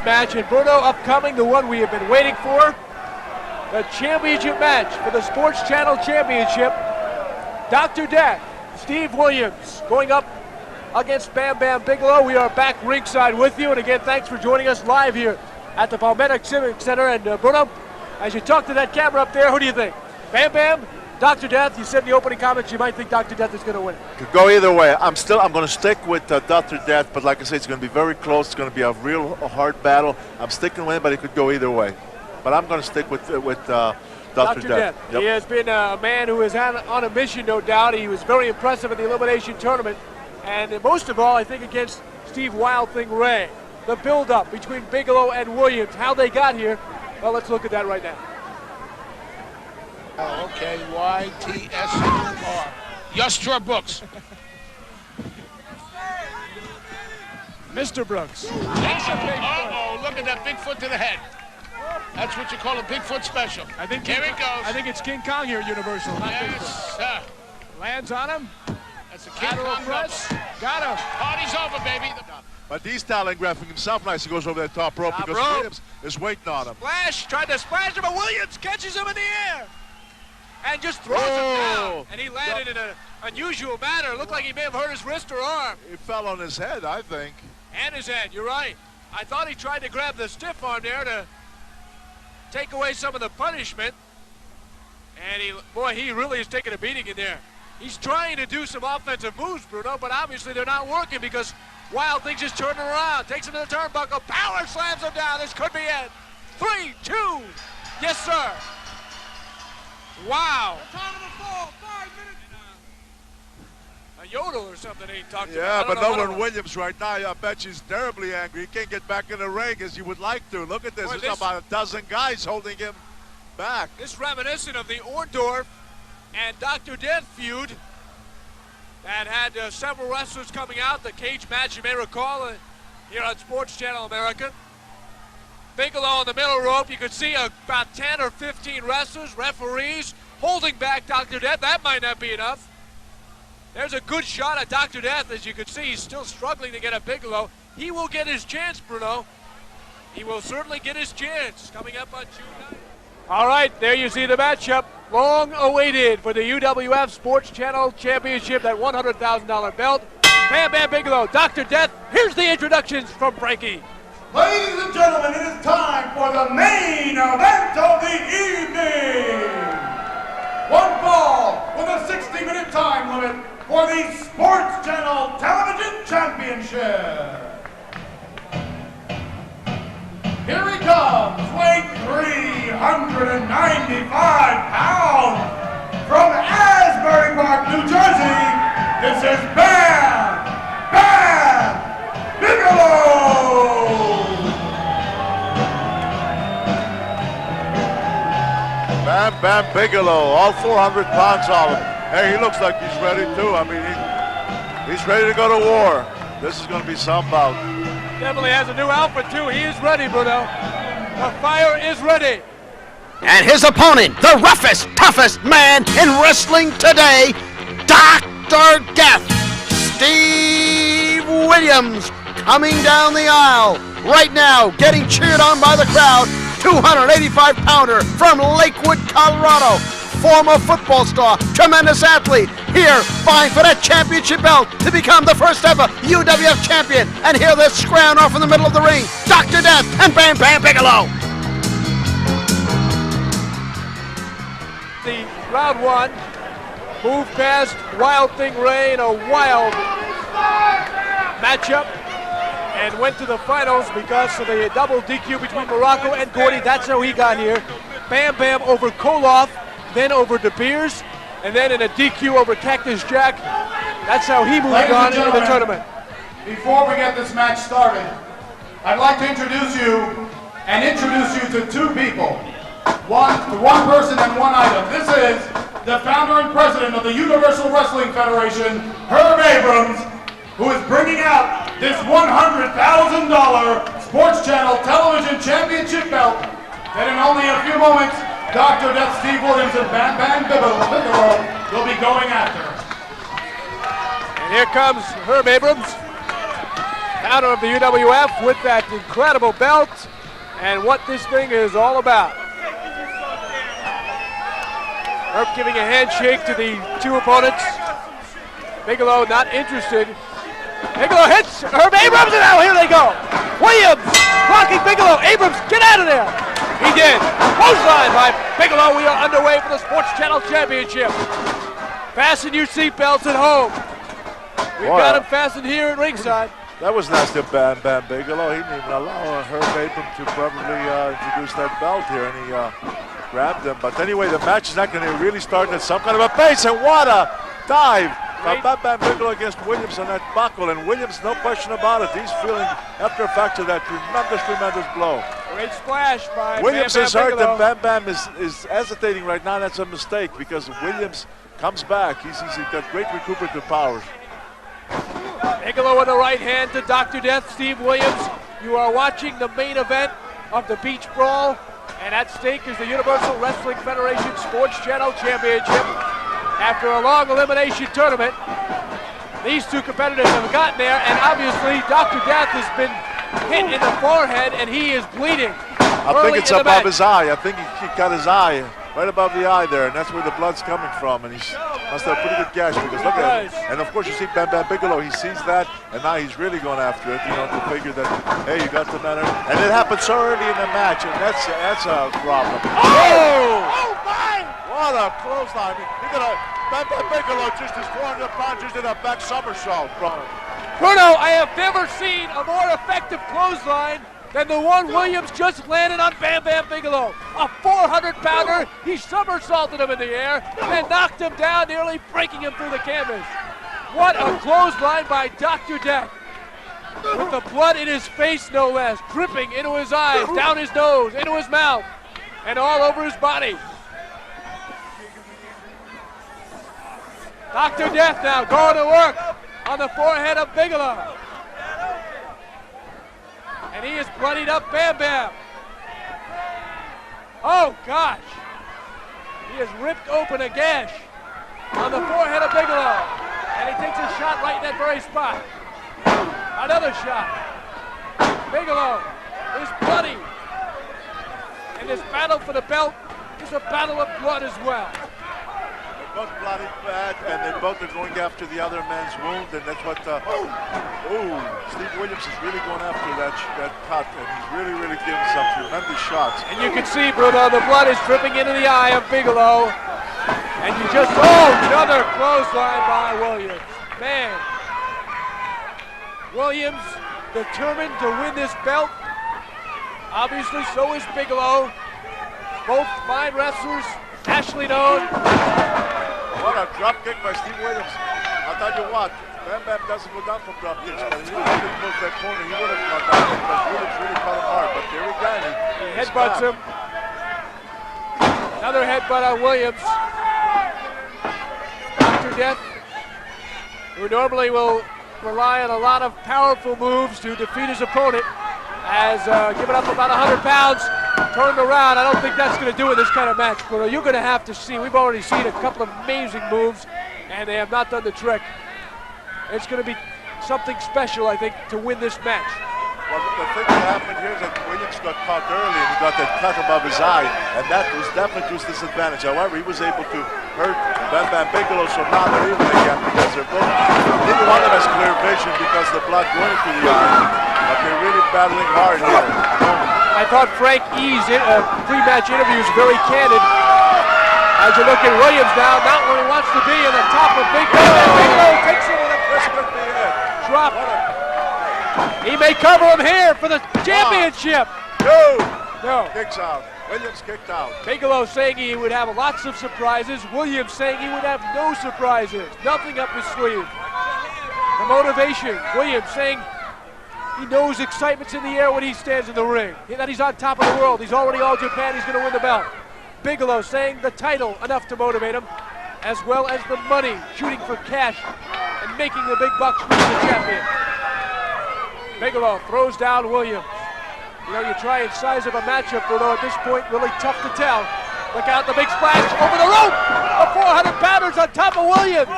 match. And Bruno, upcoming, the one we have been waiting for, the championship match for the Sports Channel Championship. Dr. Death, Steve Williams, going up against Bam Bam Bigelow. We are back ringside with you. And again, thanks for joining us live here at the Palmetto Civic Center. And Bruno, as you talk to that camera up there, who do you think? Bam Bam? Dr. Death? You said in the opening comments you might think Dr. Death is going to win. Could go either way. I'm going to stick with Dr. Death, but like I said, it's going to be very close. It's going to be a real hard battle. I'm sticking with it, but it could go either way. But I'm going to stick with Dr. Death. Yep. He has been a man who is on a mission, no doubt. He was very impressive in the elimination tournament. And most of all, I think against Steve Wild Thing Ray. The build-up between Bigelow and Williams, how they got here. Well, let's look at that right now. Oh, okay, Y-T-S-U-R. Yustra Brooks. Mr. Brooks. Uh-oh, look at that big foot to the head. That's what you call a Bigfoot special. I think here it goes. I think it's King Kong here at Universal. Yes, sir. Lands on him. That's a King Kong press. Got him. Party's over, baby. But he's telegraphing himself nice. He goes over that top rope because Williams is waiting on him. Splash, tried to splash him, but Williams catches him in the air. And just throws him down. And he landed in an unusual manner. It looked like he may have hurt his wrist or arm. He fell on his head, I think. And his head, you're right. I thought he tried to grab the stiff arm there to take away some of the punishment. And he really is taking a beating in there. He's trying to do some offensive moves, Bruno, but obviously they're not working because Wild Thing's just turning around. Takes him to the turnbuckle, power slams him down. This could be it. 3, 2, yes, sir. Wow. Time of the fall, 5 minutes. A yodel or something he talked about. Yeah, but Nolan Williams right now, I bet she's terribly angry. He can't get back in the ring as you would like to. Look at this. Boy, There's about a dozen guys holding him back. This reminiscent of the Orndorff and Dr. Death feud that had several wrestlers coming out. The cage match, you may recall, here on Sports Channel America. Bigelow on the middle rope. You could see about 10 or 15 wrestlers, referees, holding back Dr. Death. That might not be enough. There's a good shot at Dr. Death. As you can see, he's still struggling to get a Bigelow. He will get his chance, Bruno. He will certainly get his chance coming up on June 9th. All right, there you see the matchup. Long awaited for the UWF Sports Channel Championship, that $100,000 belt. Bam Bam Bigelow, Dr. Death. Here's the introductions from Frankie. Ladies and gentlemen, it is time for the main event of the evening. One fall with a 60-minute time limit for the Sports Channel Television Championship. Here he comes, weight 395 pounds, from Asbury Park, New Jersey. This is Bam Bam Bigelow. Bam Bam Bigelow, all 400 pounds of him. Hey, he looks like he's ready too. I mean, he's ready to go to war. This is going to be some bout. Definitely has a new outfit too. He is ready, Bruno. The fire is ready. And his opponent, the roughest, toughest man in wrestling today, Dr. Death, Steve Williams, coming down the aisle right now, getting cheered on by the crowd. 285-pounder from Lakewood, Colorado. Former football star, tremendous athlete, here vying for that championship belt to become the first ever UWF champion. And here they're squaring off in the middle of the ring, Dr. Death and Bam Bam Bigelow. The round one moved past Wild Thing Ray in a wild matchup and went to the finals because of the double DQ between Morocco and Gordy. That's how he got here. Bam Bam over Koloff, then over De Beers, and then in a DQ over Cactus Jack. That's how he moved on in the tournament. Before we get this match started, I'd like to introduce you to two people. One person and one item. This is the founder and president of the Universal Wrestling Federation, Herb Abrams, who is bringing out this $100,000 Sports Channel Television Championship belt that in only a few moments, Dr. Death, Steve Williams, and Bam Bam Bigelow will be going after. And here comes Herb Abrams. Founder of the UWF with that incredible belt and what this thing is all about. Herb giving a handshake to the two opponents. Bigelow not interested. Bigelow hits Herb Abrams, and now here they go. Williams blocking Bigelow. Abrams, get out of there. He did. Clothesline by Bigelow. We are underway for the Sports Channel Championship. Fasten your seatbelts at home. We've got him fastened here at ringside. That was nasty of Bam Bam Bigelow. He didn't even allow Herb Abrams to probably introduce that belt here, and he grabbed him. But anyway, the match is not going to really start at some kind of a pace, and what a dive by Bam Bam Bigelow against Williams on that buckle. And Williams, no question about it, he's feeling after effects of that tremendous blow. Great splash by Williams Bam Bam is hurt, Bigelow. and Bam Bam is hesitating right now. That's a mistake because Williams comes back. He's got great recuperative powers. Bigelow with the right hand to Dr. Death, Steve Williams. You are watching the main event of the Beach Brawl, and at stake is the Universal Wrestling Federation Sports Channel Championship. After a long elimination tournament, these two competitors have gotten there, and obviously Dr. Death has been hit in the forehead, and he is bleeding. I think it's above his eye. I think he got his eye right above the eye there, and that's where the blood's coming from. And he must have a pretty good gash because look at him. And of course, you see Bam Bam Bigelow. He sees that, and now he's really going after it. You know, to figure that hey, you got the matter. And it happened so early in the match, and that's a problem. Oh! Oh my! What a clothesline! Bam Bam Bigelow just his 400 pounds just did a back somersault from him. Bruno, I have never seen a more effective clothesline than the one Williams just landed on Bam Bam Bigelow. A 400-pounder, he somersaulted him in the air and knocked him down, nearly breaking him through the canvas. What a clothesline by Dr. Death. With the blood in his face, no less, dripping into his eyes, down his nose, into his mouth, and all over his body. Dr. Death now going to work on the forehead of Bigelow. And he has bloodied up Bam Bam. Oh, gosh. He has ripped open a gash on the forehead of Bigelow. And he takes a shot right in that very spot. Another shot. Bigelow is bloody. And this battle for the belt is a battle of blood as well. Both bloody bad, and they both are going after the other man's wound, and that's what. Steve Williams is really going after that cut, and he's really giving some tremendous shots. And you can see, Bruno, the blood is dripping into the eye of Bigelow, and you just another clothesline by Williams. Man, Williams determined to win this belt. Obviously, so is Bigelow. Both fine wrestlers, nationally known. What a drop kick by Steve Williams. I'll tell you what, Bam Bam doesn't go down from drop kicks, but he really close that corner. He would have gone down because Williams really caught him hard. But there again, he headbutts him. Another headbutt on Williams. Dr. Death, who normally will rely on a lot of powerful moves to defeat his opponent, has given up about 100 pounds. Turned around. I don't think that's going to do in this kind of match, Bruno. You're going to have to see. We've already seen a couple of amazing moves, and they have not done the trick. It's going to be something special, I think, to win this match. Well, the thing that happened here is that Williams got caught early, and he got that cut above his eye, and that was definitely to his disadvantage. However, he was able to hurt Bam Bam Bigelow, so now they're even again because they're both. Neither one of them has clear vision because the blood going into the eye, but they're really battling hard here. I thought Frank E's pre-match interview was very candid. As you look at Williams now, not where he wants to be, on the top of Bigelow. Bigelow takes him with a drop. He may cover him here for the championship. No. Kicks out. Williams kicked out. Bigelow saying he would have lots of surprises. Williams saying he would have no surprises. Nothing up his sleeve. The motivation. Williams saying he knows excitement's in the air when he stands in the ring. That he's on top of the world. He's already All Japan. He's going to win the belt. Bigelow saying the title enough to motivate him, as well as the money, shooting for cash and making the big bucks for the champion. Bigelow throws down Williams. You know, you try and size up a matchup, although at this point, really tough to tell. Look out, the big splash over the rope. The 400-pounder's on top of Williams.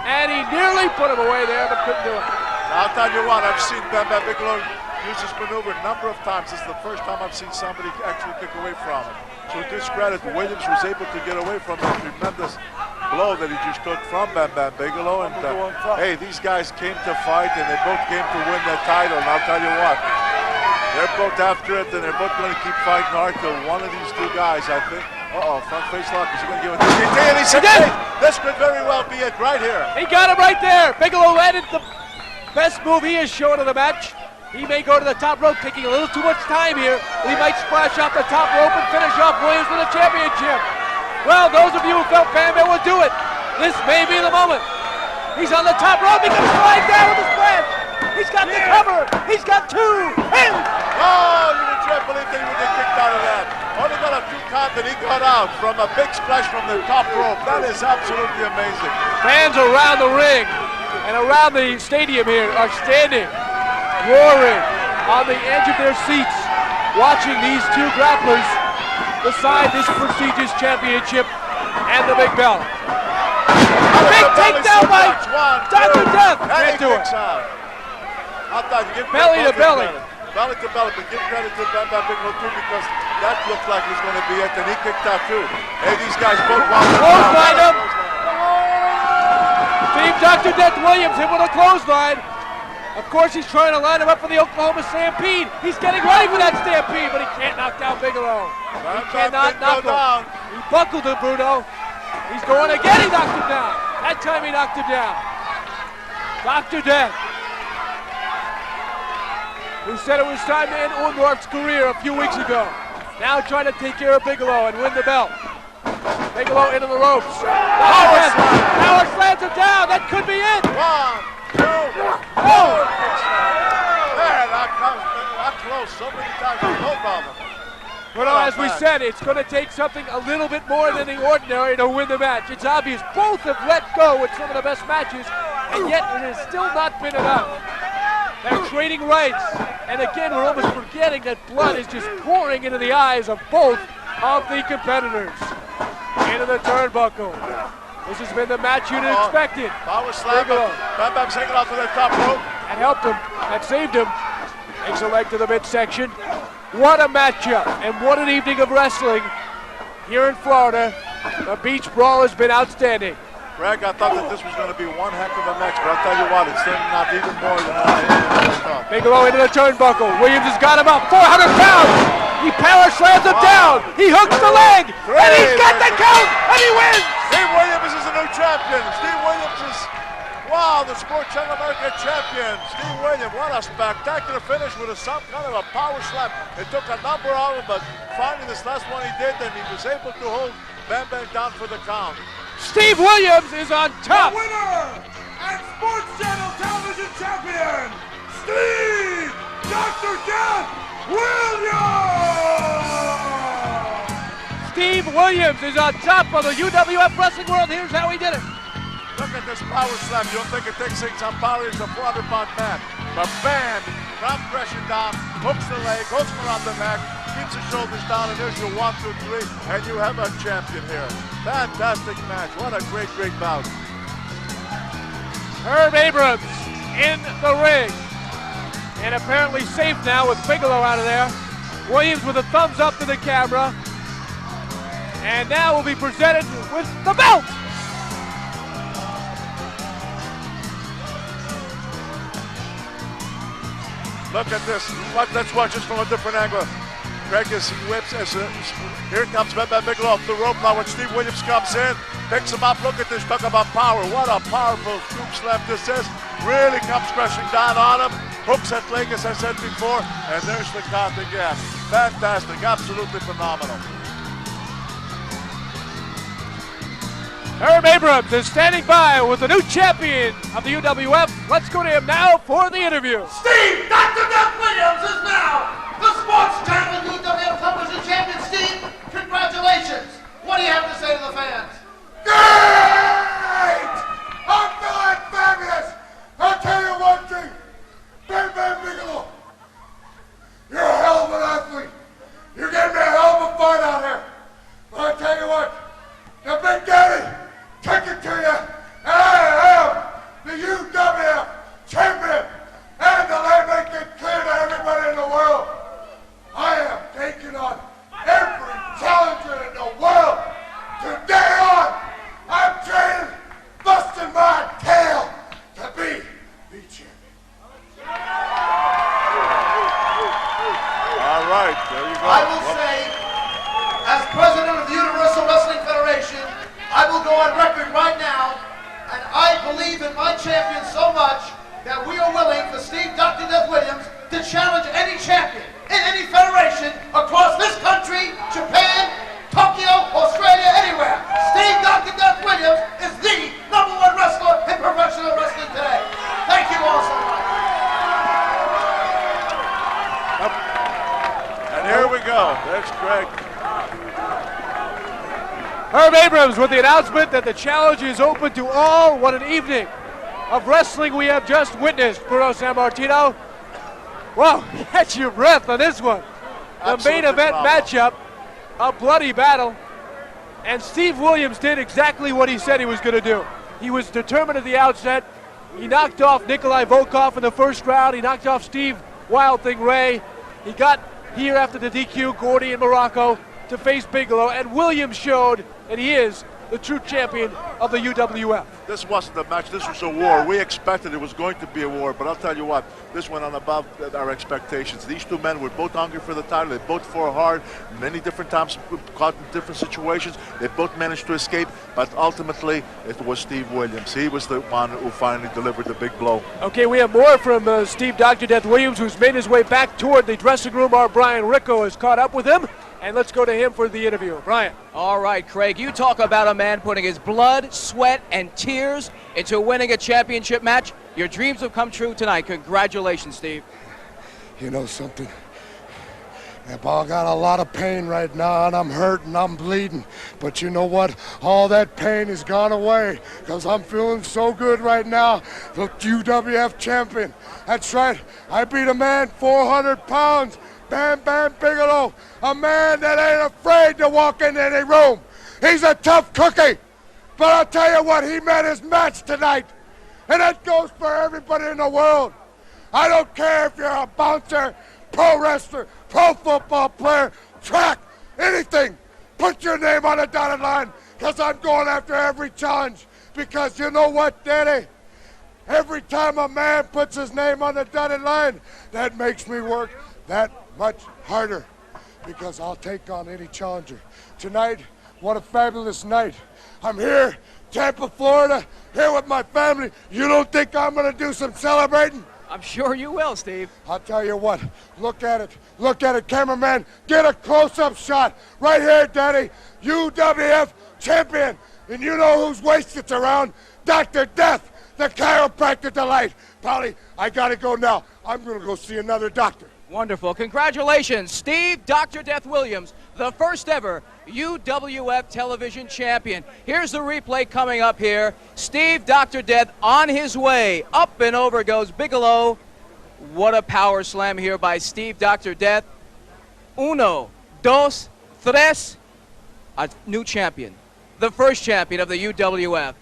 And he nearly put him away there, but couldn't do it. Now, I'll tell you what, I've seen Bam Bam Bigelow use this maneuver a number of times. This is the first time I've seen somebody actually kick away from it. So to his credit, Williams was able to get away from that tremendous blow that he just took from Bam Bam Bigelow. And hey, these guys came to fight, and they both came to win that title. And I'll tell you what, they're both after it, and they're both going to keep fighting hard till one of these two guys, I think. Front face lock. Is he going to give it to DT? And he said, hey, this could very well be it right here. He got him right there. Bigelow landed the best move he has shown in the match. He may go to the top rope, taking a little too much time here. He might splash off the top rope and finish off Williams with a championship. Well, those of you who felt Bam Bam would do it, this may be the moment. He's on the top rope. He comes flying down with a splash. He's got the cover. He's got two. And You would try to believe that he would get kicked out of that. Only got a 2 count that he got out from a big splash from the top rope. That is absolutely amazing. fans around the ring and around the stadium here are standing, roaring on the edge of their seats, watching these two grapplers decide this prestigious championship and the big belt. Big takedown by Dr. Death. Can't do it. Belly to belly. Belly to belly, but give credit to Bam Bam Bigelow too, because that looked like it was going to be it, and he kicked out too. Hey, these guys both want to clothesline him. Team Dr. Death Williams hit with a clothesline. Of course, he's trying to line him up for the Oklahoma Stampede. He's getting ready for that Stampede, but he can't knock down Bigelow. He cannot knock him. He buckled him, Bruno. He's going again. He knocked him down. That time he knocked him down. Dr. Death, who said it was time to end Orndorff's career a few weeks ago, now trying to take care of Bigelow and win the belt. Bigelow into the ropes. Power slams him down. That could be it. 1, 2, 4. Man, that close so many times. No problem. But as we said, it's going to take something a little bit more than the ordinary to win the match. It's obvious both have let go with some of the best matches, and yet it has still not been enough. They're trading rights, and again, we're almost forgetting that blood is just pouring into the eyes of both of the competitors. Into the turnbuckle. This has been the match you'd expected. Power slam. Bam Bam taking off to the top rope. That helped him. That saved him. Takes a leg to the midsection. What a matchup, and what an evening of wrestling here in Florida. The Beach Brawl has been outstanding. Greg, I thought that this was going to be one heck of a match, but I'll tell you what, it's turning out even more than I thought. Bigelow into the turnbuckle. Williams has got him up, 400 pounds. He power slams him down. He hooks the leg, and he's got the count, and he wins. Steve Williams is a new champion. Steve Williams is, wow, the Sports Channel America champion. Steve Williams, what a spectacular finish with some kind of a power slam. It took a number of them, but finally this last one he did, and he was able to hold Bam Bam down for the count. Steve Williams is on top. The winner and Sports Channel Television champion, Steve Dr. Death Williams! Steve Williams is on top of the UWF Wrestling World. Here's how he did it. Look at this power slam. You don't think it takes 6 on power? He's a 400-pound man. But bam, ground pressure down, hooks the leg, hooks around the neck, keeps the shoulders down, and there's your 1, 2, 3, and you have a champion here. Fantastic match. What a great, great bout. Herb Abrams in the ring. And apparently safe now with Bigelow out of there. Williams with a thumbs up to the camera. And now will be presented with the belt. Look at this. Let's watch this from a different angle. Greg, as he whips, here comes Bam Bam Bigelow off the rope now when Steve Williams comes in, picks him up. Look at this, talk about power. What a powerful scoop slam this is. Really comes crashing down on him. Hooks that leg, as I said before, and there's the count again. Fantastic, absolutely phenomenal. Herb Abrams is standing by with the new champion of the UWF. Let's go to him now for the interview. Steve Dr. Death Williams is now the Sports Channel UWF Television champion. Steve, congratulations. What do you have to say to the fans? Great! I'm feeling fabulous. I'll tell you one thing. Bam Bam Bigelow, you're a hell of an athlete. You're getting a hell of a fight out here. But I'll tell you what, the Big Daddy, take it to you. I am the UWF champion. right. There you go. I will say, as president of the Universal Wrestling Federation, I will go on record right now, and I believe in my champion so much that we are willing for Steve Dr. Death Williams to challenge any champion in any federation across this country, Japan, Tokyo, Australia, anywhere. Steve Dr. Death Williams is the #1 wrestler in professional wrestling today. Thank you all so much. And here we go. There's Greg. Herb Abrams with the announcement that the challenge is open to all. What an evening of wrestling we have just witnessed, Bruno Sammartino. Wow, catch your breath on this one. The main event matchup, a bloody battle, and Steve Williams did exactly what he said he was going to do. He was determined at the outset. He knocked off Nikolai Volkov in the first round. He knocked off Steve Wild Thing Ray. He got here after the DQ, Gordy in Morocco, to face Bigelow, and Williams showed that he is the true champion of the UWF. This wasn't a match, this was a war. We expected it was going to be a war, but I'll tell you what, this went on above our expectations. These two men were both hungry for the title. They both fought hard, many different times, caught in different situations. They both managed to escape, but ultimately it was Steve Williams. He was the one who finally delivered the big blow. Okay, we have more from Steve Dr. Death Williams, who's made his way back toward the dressing room. Our Brian Ricco has caught up with him. And let's go to him for the interview. Brian. All right, Craig, you talk about a man putting his blood, sweat, and tears into winning a championship match. Your dreams have come true tonight. Congratulations, Steve. You know something? I got a lot of pain right now, and I'm hurting, I'm bleeding. But you know what? All that pain has gone away, because I'm feeling so good right now. The UWF champion. That's right. I beat a man 400 pounds. Bam Bam Bigelow, a man that ain't afraid to walk into any room. He's a tough cookie, but I'll tell you what, he made his match tonight, and that goes for everybody in the world. I don't care if you're a bouncer, pro wrestler, pro football player, track, anything. Put your name on the dotted line, because I'm going after every challenge, because you know what, Daddy? Every time a man puts his name on the dotted line, that makes me work that much harder, because I'll take on any challenger. Tonight, what a fabulous night. I'm here, Tampa, Florida, here with my family. You don't think I'm gonna do some celebrating? I'm sure you will, Steve. I'll tell you what, look at it, cameraman. Get a close-up shot right here, Daddy. UWF champion. And you know whose waist it's around? Dr. Death, the chiropractor delight. Polly, I gotta go now. I'm gonna go see another doctor. Wonderful. Congratulations, Steve Dr. Death Williams, the first ever UWF television champion. Here's the replay coming up here. Steve Dr. Death on his way. Up and over goes Bigelow. What a power slam here by Steve Dr. Death. Uno, dos, tres. A new champion. The first champion of the UWF.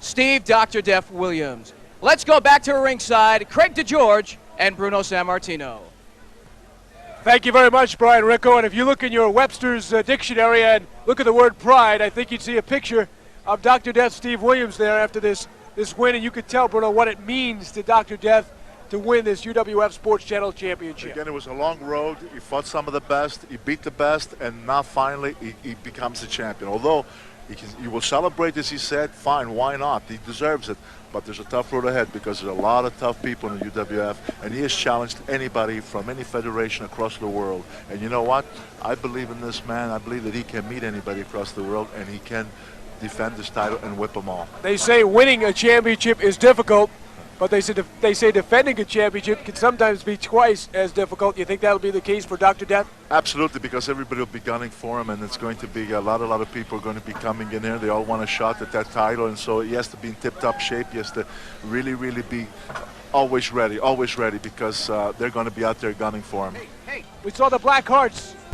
Steve Dr. Death Williams. Let's go back to ringside. Craig DeGeorge and Bruno Sammartino. Thank you very much, Brian Ricco. And if you look in your Webster's dictionary and look at the word pride, I think you'd see a picture of Dr. Death Steve Williams there after this win. And you could tell, Bruno, what it means to Dr. Death to win this UWF Sports Channel Championship. Again, it was a long road. He fought some of the best. He beat the best. And now finally he becomes the champion. Although he will celebrate, as he said, fine, why not? He deserves it. But there's a tough road ahead, because there's a lot of tough people in the UWF, and he has challenged anybody from any federation across the world. And you know what? I believe in this man. I believe that he can meet anybody across the world, and he can defend his title and whip them all. They say winning a championship is difficult, but they say defending a championship can sometimes be twice as difficult. You think that'll be the case for Dr. Death? Absolutely, because everybody will be gunning for him, and it's going to be a lot of people are going to be coming in here. They all want a shot at that title, and so he has to be in tip-top shape. He has to really be always ready, because they're going to be out there gunning for him. Hey, we saw the Black Hearts